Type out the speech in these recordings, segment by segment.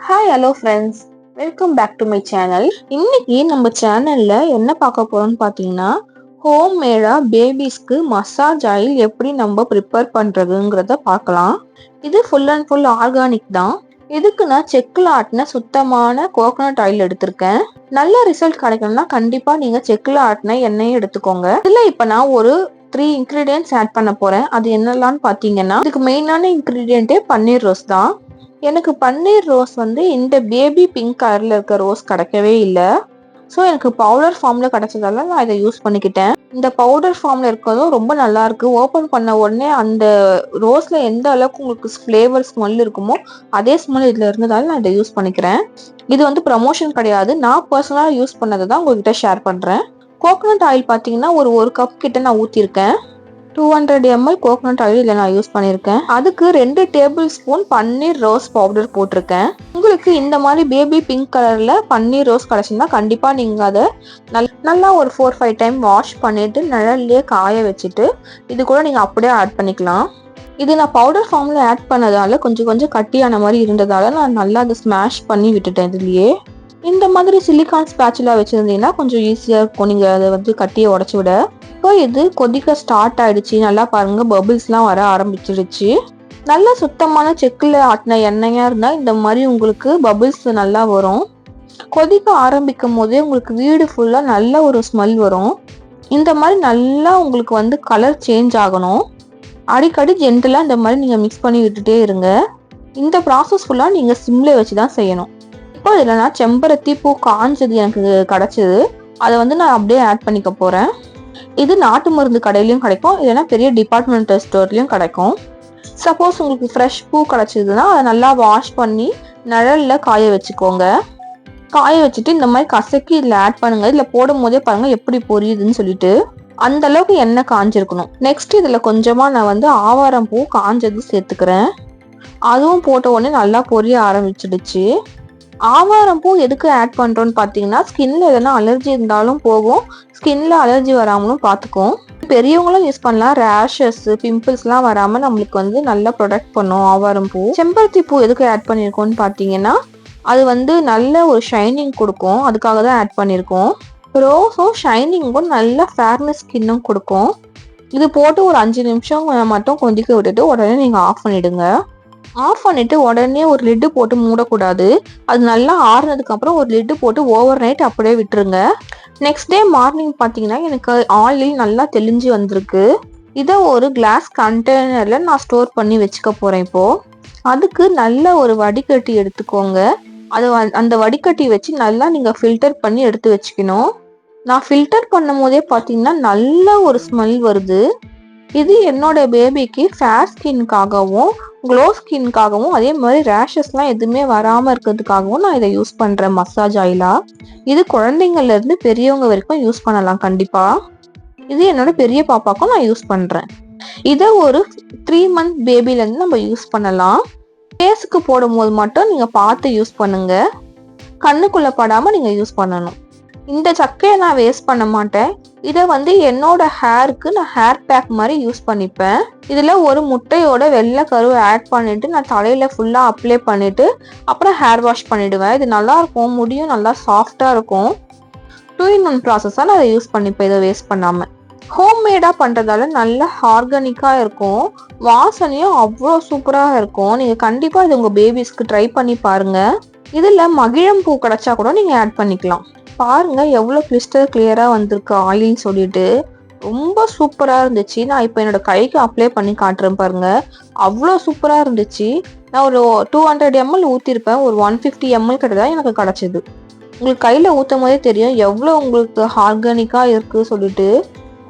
Hi hello friends, welcome back to my channel. இன்னைக்கு நம்ம சேனல்ல என்ன பார்க்க போறோம்னு பார்த்தீங்கன்னா, ஹோம் மேடா பேபிஸ்க்கு மசாஜ் ஆயில் எப்படி நம்ம ப்ரிப்பேர் பண்றதுங்கிறத பார்க்கலாம். இது ஃபுல் அண்ட் ஃபுல் ஆர்கானிக் தான். இதுக்கு நான் செக்கில் ஆட்டின சுத்தமான கோகோனட் ஆயில் எடுத்திருக்கேன். நல்ல ரிசல்ட் கிடைக்கணும்னா கண்டிப்பா நீங்க செக்கில் ஆட்டின எண்ணெயை எடுத்துக்கோங்க. இதுல இப்ப நான் ஒரு 3 இன்கிரீடியன்ட்ஸ் ஆட் பண்ண போறேன். அது என்னெல்லாம் பார்த்தீங்கன்னா, இதுக்கு மெயினான இன்கிரீடியன்ட்டே பன்னீர் ரோஸ் தான். எனக்கு பன்னீர் ரோஸ் இந்த பேபி பிங்க் கலர்ல இருக்க ரோஸ் கிடைக்கவே இல்லை. ஸோ எனக்கு பவுடர் ஃபார்ம்ல கிடைச்சதால நான் இதை யூஸ் பண்ணிக்கிட்டேன். இந்த பவுடர் ஃபார்ம்ல இருக்கிறதும் ரொம்ப நல்லா இருக்கு. ஓப்பன் பண்ண உடனே அந்த ரோஸ்ல எந்த அளவுக்கு உங்களுக்கு ஃப்ளேவர் ஸ்மெல் இருக்குமோ அதே ஸ்மெல் இதுல இருந்ததால நான் இதை யூஸ் பண்ணிக்கிறேன். இது ப்ரமோஷன் கிடையாது, நான் பர்சனலாக யூஸ் பண்ணதை தான் உங்ககிட்ட ஷேர் பண்றேன். கோகோனட் ஆயில் பார்த்தீங்கன்னா ஒரு கப் கிட்ட நான் ஊற்றிருக்கேன். 200 ml கோகோனட் ஆயில் இதில் நான் யூஸ் பண்ணியிருக்கேன். அதுக்கு 2 டேபிள் ஸ்பூன் பன்னீர் ரோஸ் பவுடர் போட்டிருக்கேன். உங்களுக்கு இந்த மாதிரி பேபி பிங்க் கலர்ல பன்னீர் ரோஸ் கிடைச்சிருந்தா கண்டிப்பா நீங்க அதை நல்லா ஒரு 4-5 டைம் வாஷ் பண்ணிட்டு நிழல்லையே காய வச்சுட்டு இது கூட நீங்க அப்படியே ஆட் பண்ணிக்கலாம். இது நான் பவுடர் ஃபார்ம்ல ஆட் பண்ணதால கொஞ்சம் கொஞ்சம் கட்டியான மாதிரி இருந்ததால நான் நல்லா அதை ஸ்மாஷ் பண்ணி விட்டுட்டேன். இதுலயே இந்த மாதிரி சிலிகான் ஸ்பேச்சுலா வச்சிருந்தீங்கன்னா கொஞ்சம் ஈஸியா இருக்கும் நீங்க அதை கட்டியை உடச்சி விட. இப்போ இது கொதிக்க ஸ்டார்ட் ஆயிடுச்சு. நல்லா பாருங்க, பபிள்ஸ்லாம் வர ஆரம்பிச்சிடுச்சு. நல்ல சுத்தமான செக்கில் ஆட்டின எண்ணெயா இருந்தா இந்த மாதிரி உங்களுக்கு பபிள்ஸ் நல்லா வரும். கொதிக்க ஆரம்பிக்கும் போதே உங்களுக்கு வீடு ஃபுல்லா நல்ல ஒரு ஸ்மெல் வரும். இந்த மாதிரி நல்லா உங்களுக்கு கலர் சேஞ்ச் ஆகணும். அடிக்கடி ஜென்டலா இந்த மாதிரி நீங்க மிக்ஸ் பண்ணி விட்டுட்டே இருங்க. இந்த ப்ராசஸ் ஃபுல்லா நீங்க சிம்ல வச்சுதான் செய்யணும். இப்போ இதில் நான் செம்பருத்தி பூ காஞ்சது எனக்கு கிடைச்சது, அதை நான் அப்படியே ஆட் பண்ணிக்க போறேன். இது நாட்டு மருந்து கடையிலயும் கிடைக்கும், இல்லைன்னா பெரிய டிபார்ட்மெண்டல் ஸ்டோர்லயும் கிடைக்கும். சப்போஸ் உங்களுக்கு ஃப்ரெஷ் பூ கிடைச்சதுன்னா அதை நல்லா வாஷ் பண்ணி நிழல்ல காய வச்சுக்கோங்க. காய வச்சுட்டு இந்த மாதிரி கசக்கி இதில் ஆட் பண்ணுங்க. இதில் போடும் போதே பாருங்க எப்படி பொரியுதுன்னு சொல்லிட்டு. அந்த அளவுக்கு எண்ணெய் காஞ்சிருக்கணும். நெக்ஸ்ட் இதுல கொஞ்சமா நான் ஆவாரம் பூ காஞ்சது சேர்த்துக்கிறேன். அதுவும் போட்ட உடனே நல்லா பொரிய ஆரம்பிச்சிடுச்சு. ஆவாரம் பூ எதுக்கு ஆட் பண்றோம்னு பார்த்தீங்கன்னா, ஸ்கின்ல எதனா அலர்ஜி இருந்தாலும் போகும், ஸ்கின்ல அலர்ஜி வராமலும் பார்த்துக்கும். பெரியவங்களும் யூஸ் பண்ணலாம். ரேஷஸ் பிம்பிள்ஸ்லாம் வராம நம்மளுக்கு நல்லா ப்ரொடெக்ட் பண்ணும் ஆவாரம் பூ. செம்பருத்தி பூ எதுக்கு ஆட் பண்ணியிருக்கோம்னு பார்த்தீங்கன்னா, அது நல்ல ஒரு ஷைனிங் கொடுக்கும், அதுக்காக தான் ஆட் பண்ணியிருக்கோம். ரோஸும் ஷைனிங்கும் நல்ல ஃபேர்னஸ் ஸ்கின்னும் கொடுக்கும். இது போட்டு ஒரு 5 நிமிஷம் மட்டும் கொதிக்க விட்டுட்டு உடனே நீங்க ஆஃப் பண்ணிடுங்க. ஆஃப் பண்ணிட்டு உடனே ஒரு லிட்டு போட்டு மூடக்கூடாது. அது நல்லா ஆறுனதுக்கு அப்புறம் ஒரு லிட்டு போட்டு ஓவர் நைட் அப்படியே விட்டுருங்க. நெக்ஸ்ட் டே மார்னிங் பார்த்தீங்கன்னா எனக்கு ஆயில் நல்லா தெளிஞ்சு வந்திருக்கு. இதை ஒரு கிளாஸ் கண்டெய்னர்ல நான் ஸ்டோர் பண்ணி வச்சுக்க போறேன். இப்போ அதுக்கு நல்ல ஒரு வடிகட்டி எடுத்துக்கோங்க. அந்த வடிகட்டி வச்சு நல்லா நீங்க ஃபில்டர் பண்ணி எடுத்து வச்சுக்கணும். நான் ஃபில்டர் பண்ணும் போதே பார்த்தீங்கன்னா நல்ல ஒரு ஸ்மெல் வருது. இது என்னோட பேபிக்கு ஃபேர் ஸ்கின்காகவும் க்ளோ ஸ்கின்காகவும் அதே மாதிரி ரேஷஸ்லாம் எதுவுமே வராமல் இருக்கிறதுக்காகவும் நான் இதை யூஸ் பண்ணுறேன் மசாஜ் ஆயிலா. இது குழந்தைங்கள்ல இருந்து பெரியவங்க வரைக்கும் யூஸ் பண்ணலாம் கண்டிப்பா. இது என்னோட பெரிய பாப்பாக்கும் நான் யூஸ் பண்ணுறேன். இதை ஒரு 3 month பேபிலேருந்து நம்ம யூஸ் பண்ணலாம். ஃபேஸுக்கு போடும் போது மட்டும் நீங்கள் பார்த்து யூஸ் பண்ணுங்க, கண்ணுக்குள்ளே படாமல் நீங்கள் யூஸ் பண்ணணும். இந்த சக்கையை நான் வேஸ்ட் பண்ண மாட்டேன். இதை என்னோட ஹேருக்கு நான் ஹேர் பேக் மாதிரி யூஸ் பண்ணிப்பேன். இதில் ஒரு முட்டையோட வெள்ளை கருவை ஆட் பண்ணிட்டு நான் தலையில ஃபுல்லாக அப்ளை பண்ணிட்டு அப்புறம் ஹேர் வாஷ் பண்ணிடுவேன். இது நல்லா இருக்கும், முடியும் நல்லா சாஃப்டாக இருக்கும். 2 in 1 ப்ராசஸாக நான் அதை யூஸ் பண்ணிப்பேன் இதை வேஸ்ட் பண்ணாமல். ஹோம்மேடாக பண்ணுறதால நல்ல ஆர்கானிக்காக இருக்கும், வாசனையும் அவ்வளோ சூப்பராக இருக்கும். நீங்கள் கண்டிப்பாக இது உங்கள் பேபிஸ்க்கு ட்ரை பண்ணி பாருங்கள். இதில் மகிழம் பூ கிடைச்சா கூட நீங்கள் ஆட் பண்ணிக்கலாம். பாருங்க எவ்வளோ கிறிஸ்டல் கிளியராக வந்திருக்கு ஆயில்னு சொல்லிட்டு, ரொம்ப சூப்பராக இருந்துச்சு. நான் இப்போ என்னோட கைக்கு அப்ளை பண்ணி காட்டுறேன் பாருங்க, அவ்வளோ சூப்பராக இருந்துச்சு. நான் ஒரு 200 ml ஊற்றிருப்பேன், ஒரு 150 ml கிட்ட தான் எனக்கு கிடச்சிது. உங்களுக்கு கையில் ஊற்றும் போதே தெரியும் எவ்வளோ உங்களுக்கு ஆர்கானிக்காக இருக்குது சொல்லிட்டு.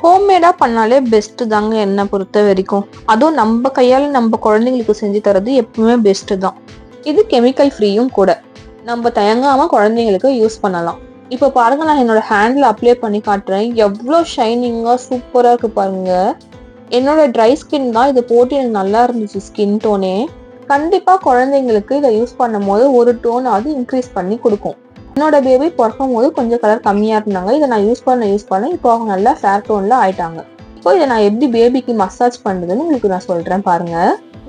ஹோம்மேடாக பண்ணாலே பெஸ்ட்டு தாங்க என்னை பொறுத்த வரைக்கும். அதுவும் நம்ம கையால் நம்ம குழந்தைங்களுக்கு செஞ்சு தரது எப்பவுமே பெஸ்ட்டு தான். இது கெமிக்கல் ஃப்ரீயும் கூட, நம்ம தயங்காமல் குழந்தைங்களுக்கு யூஸ் பண்ணலாம். இப்போ பாருங்க, நான் என்னோட ஹேண்ட்ல அப்ளை பண்ணி காட்டுறேன். எவ்வளோ ஷைனிங்காக சூப்பராக இருக்கு பாருங்க. என்னோட ட்ரை ஸ்கின் தான், இதை போட்டு எனக்கு நல்லா இருந்துச்சு ஸ்கின் டோனே. கண்டிப்பாக குழந்தைங்களுக்கு இதை யூஸ் பண்ணும் போது ஒரு டோன் அது இன்க்ரீஸ் பண்ணி கொடுக்கும். என்னோட பேபி பிறக்கும் போது கொஞ்சம் கலர் கம்மியாக இருந்தாங்க. இதை நான் யூஸ் பண்ண இப்போ அவங்க நல்லா ஃபேர் டோனில் ஆயிட்டாங்க. இப்போ இதை நான் எப்படி பேபிக்கு மசாஜ் பண்ணுறதுன்னு உங்களுக்கு நான் சொல்கிறேன் பாருங்க.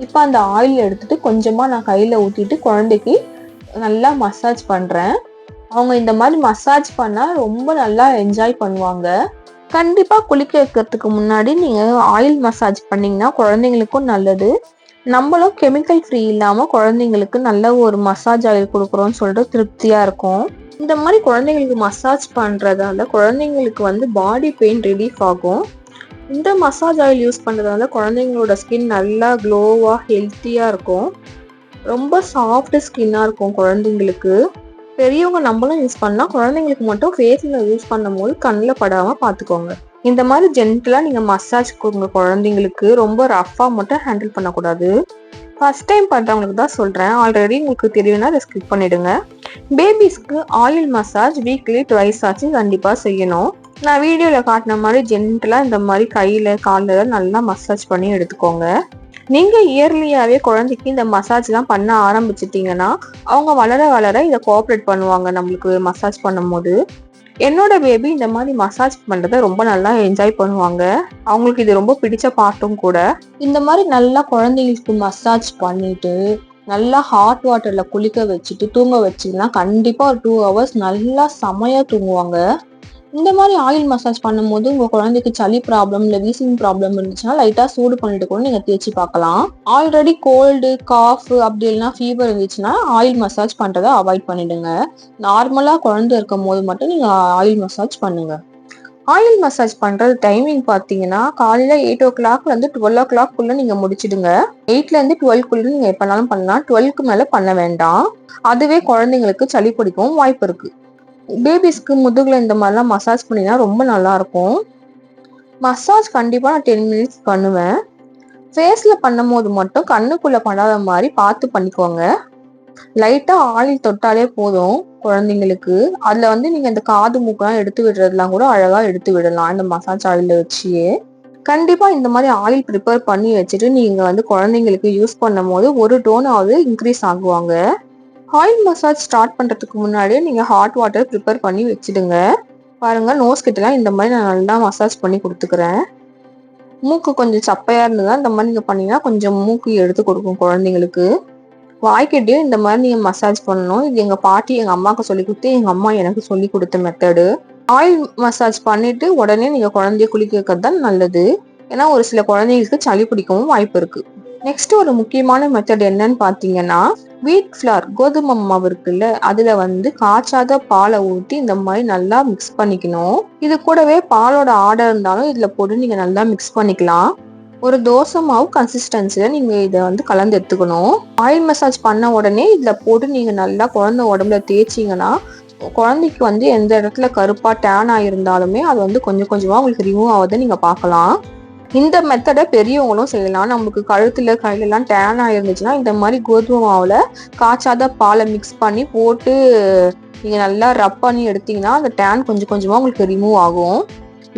இப்போ அந்த ஆயில் எடுத்துட்டு கொஞ்சமாக நான் கையில் ஊற்றிட்டு குழந்தைக்கு நல்லா மசாஜ் பண்றேன். அவங்க இந்த மாதிரி மசாஜ் பண்ணா ரொம்ப நல்லா என்ஜாய் பண்ணுவாங்க. கண்டிப்பா குளிக்க வைக்கிறதுக்கு முன்னாடி நீங்க ஆயில் மசாஜ் பண்ணீங்கன்னா குழந்தைங்களுக்கும் நல்லது. நம்மளும் கெமிக்கல் ஃப்ரீ இல்லாம குழந்தைங்களுக்கு நல்ல ஒரு மசாஜ் ஆயில் கொடுக்குறோம்னு சொல்லிட்டு திருப்தியா இருக்கும். இந்த மாதிரி குழந்தைங்களுக்கு மசாஜ் பண்றதால குழந்தைங்களுக்கு வந்து பாடி பெயின் ரிலீஃப் ஆகும். இந்த மசாஜ் ஆயில் யூஸ் பண்றதால குழந்தைங்களோட ஸ்கின் நல்லா க்ளோவா ஹெல்த்தியா இருக்கும். ரொம்ப சாஃப்ட் ஸ்கின்னா இருக்கும் குழந்தைங்களுக்கு. பெரியவங்க நம்மளும் யூஸ் பண்ணா, குழந்தைங்களுக்கு மட்டும் ஃபேஸ்ல யூஸ் பண்ணும்போது கண்ணில் படாம பார்த்துக்கோங்க. இந்த மாதிரி ஜென்டலா நீங்க மசாஜ் கொடுங்க குழந்தைங்களுக்கு. ரொம்ப ரஃபா மட்டும் ஹேண்டில் பண்ணக்கூடாது. ஃபர்ஸ்ட் டைம் பண்றவங்களுக்கு தான் சொல்றேன். ஆல்ரெடி உங்களுக்கு தெரியும்னா அதை ஸ்கிப் பண்ணிடுங்க. பேபிஸ்க்கு ஆயில் மசாஜ் வீக்லி ட்வைஸ் ஆச்சு கண்டிப்பா செய்யணும். நான் வீடியோல காட்டின மாதிரி ஜென்டலா இந்த மாதிரி கையில காலில் நல்லா மசாஜ் பண்ணி எடுத்துக்கோங்க. நீங்க இயர்லியாவே குழந்தைக்கு இந்த மசாஜ்லாம் பண்ண ஆரம்பிச்சிட்டீங்கன்னா அவங்க வளர வளர இதை கோஆப்ரேட் பண்ணுவாங்க நம்மளுக்கு மசாஜ் பண்ணும்போது. என்னோட பேபி இந்த மாதிரி மசாஜ் பண்றதை ரொம்ப நல்லா என்ஜாய் பண்ணுவாங்க. அவங்களுக்கு இது ரொம்ப பிடிச்ச பாட்டும் கூட. இந்த மாதிரி நல்லா குழந்தைங்களுக்கு மசாஜ் பண்ணிட்டு நல்லா ஹாட் வாட்டர்ல குளிக்க வச்சுட்டு தூங்க வச்சிங்கன்னா கண்டிப்பா ஒரு 2 hours நல்லா செமையா தூங்குவாங்க. இந்த மாதிரி ஆயில் மசாஜ் பண்ணும்போது உங்க குழந்தைக்கு சளி ப்ராப்ளம் இல்லை வீசிங் ப்ராப்ளம் இருந்துச்சுன்னா லைட்டா சூடு பண்ணிட்டு கூட நீங்க தேய்ச்சி பார்க்கலாம். ஆல்ரெடி கோல்டு காஃப் அப்படி இல்லைன்னா ஃபீவர் இருந்துச்சுன்னா ஆயில் மசாஜ் பண்றதை அவாய்ட் பண்ணிடுங்க. நார்மலா குழந்தை இருக்கும் போது மட்டும் நீங்க ஆயில் மசாஜ் பண்ணுங்க. ஆயில் மசாஜ் பண்றது டைமிங் பாத்தீங்கன்னா காலையில 8 o'clock வந்து 12 o'clock நீங்க முடிச்சிடுங்க. 8ல இருந்து 12 நீங்க எப்பனாலும் பண்ணலாம். 12க்கு மேல பண்ண வேண்டாம். அதுவே குழந்தைங்களுக்கு சளி பிடிக்கவும் வாய்ப்பு இருக்கு. பேபிஸ்க்கு முதுகுல இந்த மாதிரிலாம் மசாஜ் பண்ணினா ரொம்ப நல்லா இருக்கும். மசாஜ் கண்டிப்பா நான் 10 minutes பண்ணுவேன். ஃபேஸ்ல பண்ணும் போது மட்டும் கண்ணுக்குள்ள படாத மாதிரி பார்த்து பண்ணிக்கோங்க. லைட்டா ஆயில் தொட்டாலே போதும் குழந்தைங்களுக்கு. அதுல வந்து நீங்க இந்த காது மூக்கெல்லாம் எடுத்து விடுறதுலாம் கூட அழகா எடுத்து விடலாம் இந்த மசாஜ் ஆயில வச்சியே. கண்டிப்பா இந்த மாதிரி ஆயில் ப்ரிப்பேர் பண்ணி வச்சுட்டு நீங்க வந்து குழந்தைங்களுக்கு யூஸ் பண்ணும் போது ஒரு டோனாவது இன்க்ரீஸ் ஆகுவாங்க. ஆயில் மசாஜ் ஸ்டார்ட் பண்றதுக்கு முன்னாடியே நீங்க ஹாட் வாட்டர் ப்ரிப்பேர் பண்ணி வச்சிடுங்க. பாருங்க நோஸ் கிட்டலாம் இந்த மாதிரி நான் நல்லா மசாஜ் பண்ணி கொடுத்துக்கிறேன். மூக்கு கொஞ்சம் சப்பையா இருந்ததா இந்த மாதிரி நீங்க பண்ணீங்கன்னா கொஞ்சம் மூக்கு எடுத்து கொடுக்கும் குழந்தைங்களுக்கு. வாய்க்கிட்டே இந்த மாதிரி நீங்க மசாஜ் பண்ணணும். இது எங்க பாட்டி எங்க அம்மாவுக்கு சொல்லி கொடுத்து எங்க அம்மா எனக்கு சொல்லி கொடுத்த மெத்தடு. ஆயில் மசாஜ் பண்ணிட்டு உடனே நீங்க குழந்தைய குளிக்க வைக்கிறது தான் நல்லது. ஏன்னா ஒரு சில குழந்தைங்களுக்கு சளி பிடிக்கவும் வாய்ப்பு இருக்கு. நெக்ஸ்ட் ஒரு முக்கியமான மெத்தட் என்னன்னு பாத்தீங்கன்னா வீட் ஃபிளார் கோதுமை மாவு இருக்குல்ல அதுல வந்து காய்ச்சாத பாலை ஊற்றி இந்த மாதிரி நல்லா மிக்ஸ் பண்ணிக்கணும். இது கூடவே பாலோட ஆர்டர் இருந்தாலும் இதுல போட்டு நீங்க நல்லா மிக்ஸ் பண்ணிக்கலாம். ஒரு தோசை மாவு கன்சிஸ்டன்சில நீங்க இதை வந்து கலந்து எடுத்துக்கணும். ஆயில் மசாஜ் பண்ண உடனே இதுல போட்டு நீங்க நல்லா குழந்தை உடம்புல தேய்ச்சிங்கன்னா குழந்தைக்கு வந்து எந்த இடத்துல கருப்பா டேன் ஆயிருந்தாலுமே அது வந்து கொஞ்சம் கொஞ்சமா உங்களுக்கு ரிமூவ் ஆகுது நீங்க பார்க்கலாம். இந்த மெத்தடை பெரியவங்களும் செய்யலாம். நமக்கு கழுத்துல கையிலலாம் டேன் ஆயிருந்துச்சுன்னா இந்த மாதிரி கோதுமை மாவுல காய்ச்சாத பாலை மிக்ஸ் பண்ணி போட்டு நீங்க நல்லா ரப் பண்ணி எடுத்தீங்கன்னா அந்த டேன் கொஞ்சம் கொஞ்சமா உங்களுக்கு ரிமூவ் ஆகும்.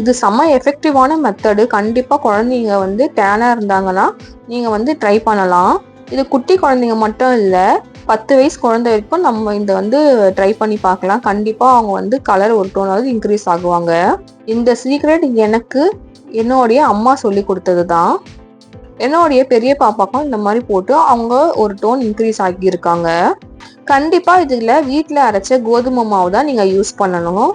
இது செம்ம எஃபெக்டிவான மெத்தடு. கண்டிப்பா குழந்தைங்க வந்து டேனா இருந்தாங்கன்னா நீங்க வந்து ட்ரை பண்ணலாம். இது குட்டி குழந்தைங்க மட்டும் இல்ல 10 வயசு குழந்தை வரைக்கும் நம்ம இந்த வந்து ட்ரை பண்ணி பார்க்கலாம். கண்டிப்பா அவங்க வந்து கலர் ஒரு டோனாவது இன்க்ரீஸ் ஆகுவாங்க. இந்த சீக்ரெட் எனக்கு என்னுடைய அம்மா சொல்லி கொடுத்தது தான். என்னுடைய பெரிய பாப்பாக்கும் இந்த மாதிரி போட்டு அவங்க ஒரு டோன் இன்க்ரீஸ் ஆகியிருக்காங்க. கண்டிப்பா இதுல வீட்டுல அரைச்ச கோதுமை மாவு தான் நீங்க யூஸ் பண்ணணும்.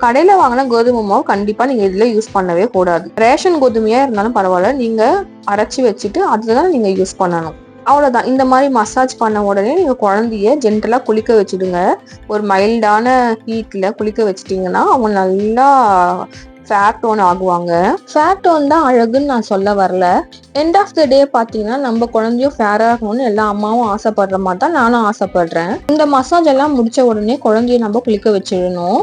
கடையில வாங்கின கோதுமை மாவு கண்டிப்பா நீங்க இதுல யூஸ் பண்ணவே கூடாது. ரேஷன் கோதுமையா இருந்தாலும் பரவாயில்ல, நீங்க அரைச்சி வச்சுட்டு அதுதான் நீங்க யூஸ் பண்ணணும். அவ்வளவுதான். இந்த மாதிரி மசாஜ் பண்ண உடனே நீங்க குழந்தைய ஜென்டலா குளிக்க வச்சுடுங்க. ஒரு மைல்டான ஹீட்ல குளிக்க வச்சுட்டீங்கன்னா அவங்க நல்லா ஃபேர் டோன் ஆகுவாங்க. ஃபேர் டோன் தான் அழகுன்னு நான் சொல்ல வரல. எண்ட் ஆஃப் த டே பார்த்தீங்கன்னா நம்ம குழந்தையும் ஃபேரா இருக்கணும்னு எல்லா அம்மாவும் ஆசைப்படுற மாதிரி தான் நானும் ஆசைப்படுறேன். இந்த மசாஜ் எல்லாம் முடிச்ச உடனே குழந்தைய நம்ம குளிக்க வச்சிடணும்.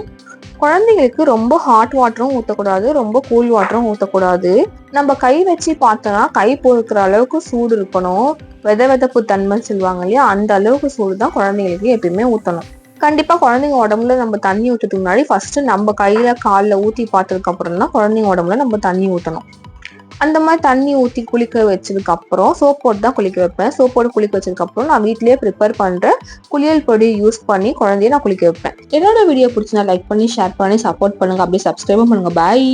குழந்தைங்களுக்கு ரொம்ப ஹாட் வாட்டரும் ஊற்றக்கூடாது, ரொம்ப கூல் வாட்டரும் ஊற்றக்கூடாது. நம்ம கை வச்சு பார்த்தோன்னா கை பொறுக்கிற அளவுக்கு சூடு இருக்கணும். வெதப்பு தன்மைன்னு சொல்லுவாங்க இல்லையா, அந்த அளவுக்கு சூடு தான் குழந்தைங்களுக்கு எப்பயுமே ஊற்றணும். கண்டிப்பா குழந்தைங்க உடம்புல நம்ம தண்ணி ஊற்றுறதுக்கு முன்னாடி ஃபர்ஸ்ட் நம்ம கையில காலில் ஊற்றி பார்த்ததுக்கு அப்புறம் தான் குழந்தைங்க உடம்புல நம்ம தண்ணி ஊற்றணும். அந்த மாதிரி தண்ணி ஊற்றி குளிக்க வச்சதுக்கு அப்புறம் சோப் போட்டு தான் குளிக்க வைப்பேன். சோப் போட்டு குளிக்க வச்சதுக்கு அப்புறம் நான் வீட்லயே ப்ரிப்பேர் பண்ற குளியல் பொடி யூஸ் பண்ணி குழந்தைய நான் குளிக்க வைப்பேன். என்னோட வீடியோ பிடிச்சினா லைக் பண்ணி ஷேர் பண்ணி சப்போர்ட் பண்ணுங்க. அப்படியே சப்ஸ்கிரைபும் பண்ணுங்க. பாய்.